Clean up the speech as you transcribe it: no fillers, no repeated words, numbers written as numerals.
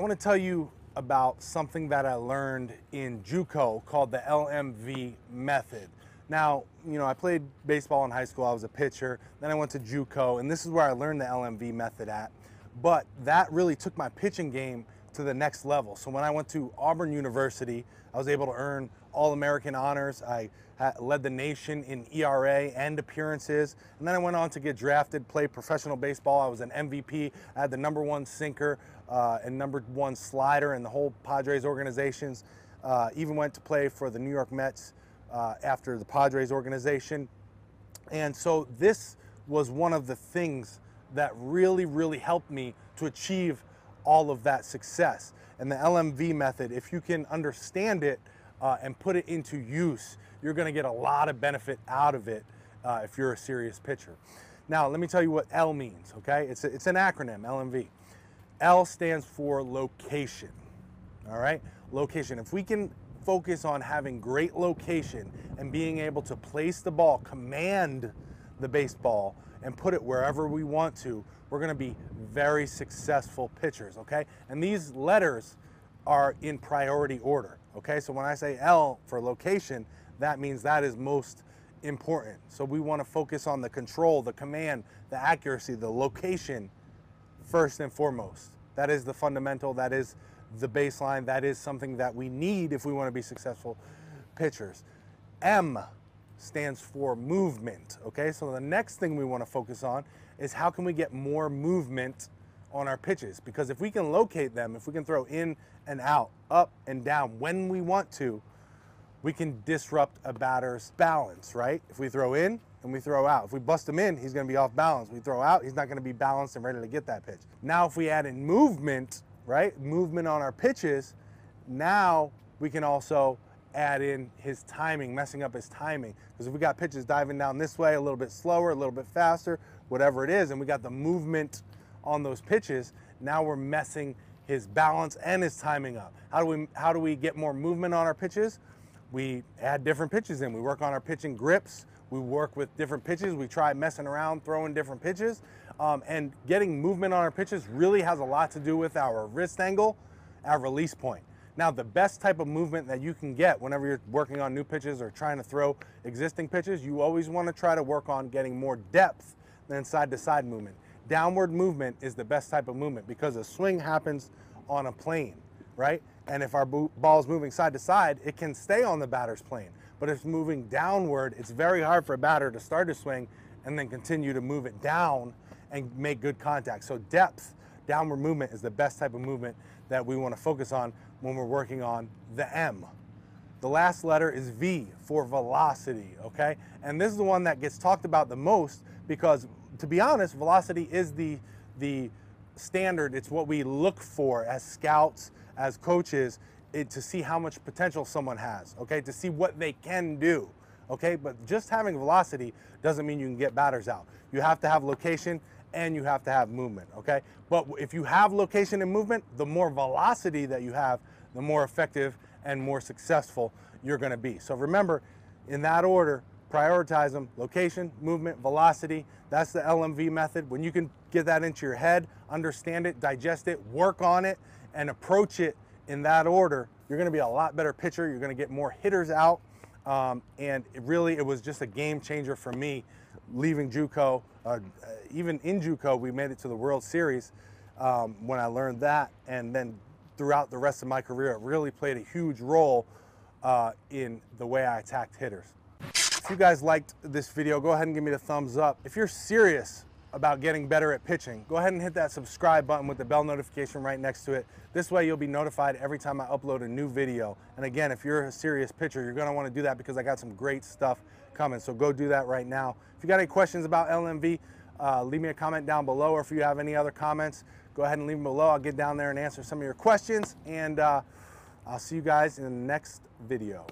I want to tell you about something that I learned in JUCO called the LMV method. Now, I played baseball in high school. I was a pitcher. Then I went to JUCO, and this is where I learned the LMV method at. But that really took my pitching game to the next level. So when I went to Auburn University, I was able to earn All-American honors. I led the nation in ERA and appearances. And then I went on to get drafted, play professional baseball. I was an MVP. I had the #1 sinker and #1 slider in the whole Padres organizations. Even went to play for the New York Mets after the Padres organization. And so this was one of the things that really helped me to achieve all of that success. And the LMV method, if you can understand it and put it into use, you're going to get a lot of benefit out of it if you're a serious pitcher. Now, let me tell you what L means, okay? It's an acronym, LMV. L stands for location, all right? Location. If we can focus on having great location and being able to place the ball, command the baseball, and put it wherever we want to, we're going to be very successful pitchers, okay? And these letters are in priority order, okay? So when I say L for location, that means that is most important. So we want to focus on the control, the command, the accuracy, the location first and foremost. That is the fundamental, that is the baseline, that is something that we need if we want to be successful pitchers. M stands for movement, okay? So the next thing we want to focus on is how can we get more movement on our pitches? Because if we can locate them, if we can throw in and out, up and down when we want to, we can disrupt a batter's balance, right? If we throw in and we throw out, if we bust him in, he's going to be off balance. We throw out, he's not going to be balanced and ready to get that pitch. Now, if we add in movement, right? Movement on our pitches, now we can also add in his timing, messing up his timing. Because if we got pitches diving down this way, a little bit slower, a little bit faster, whatever it is, and we got the movement on those pitches, now we're messing his balance and his timing up. How do we get more movement on our pitches? We add different pitches in. We work on our pitching grips. We work with different pitches. We try messing around, throwing different pitches. And getting movement on our pitches really has a lot to do with our wrist angle, our release point. Now, the best type of movement that you can get whenever you're working on new pitches or trying to throw existing pitches, you always want to try to work on getting more depth than side-to-side movement. Downward movement is the best type of movement because a swing happens on a plane, right? And if our ball is moving side to side, it can stay on the batter's plane. But if it's moving downward, it's very hard for a batter to start a swing and then continue to move it down and make good contact. So depth, downward movement is the best type of movement that we want to focus on when we're working on the M. The last letter is V for velocity, okay? And this is the one that gets talked about the most because, to be honest, velocity is the standard. It's what we look for as scouts, as coaches, to see how much potential someone has, okay? To see what they can do, okay? But just having velocity doesn't mean you can get batters out. You have to have location and you have to have movement, okay? But if you have location and movement, the more velocity that you have, the more effective and more successful you're gonna be. So remember, in that order, prioritize them: location, movement, velocity. That's the LMV method. When you can get that into your head, understand it, digest it, work on it, and approach it in that order, you're gonna be a lot better pitcher. You're gonna get more hitters out. And it was just a game changer for me leaving JUCO. Even in JUCO, we made it to the World Series when I learned that. And then throughout the rest of my career, it really played a huge role in the way I attacked hitters. If you guys liked this video, go ahead and give me the thumbs up. If you're serious about getting better at pitching, go ahead and hit that subscribe button with the bell notification right next to it. This way you'll be notified every time I upload a new video. And again, if you're a serious pitcher, you're gonna wanna do that because I got some great stuff coming. So go do that right now. If you got any questions about LMV, leave me a comment down below, or if you have any other comments, go ahead and leave them below. I'll get down there and answer some of your questions, and I'll see you guys in the next video.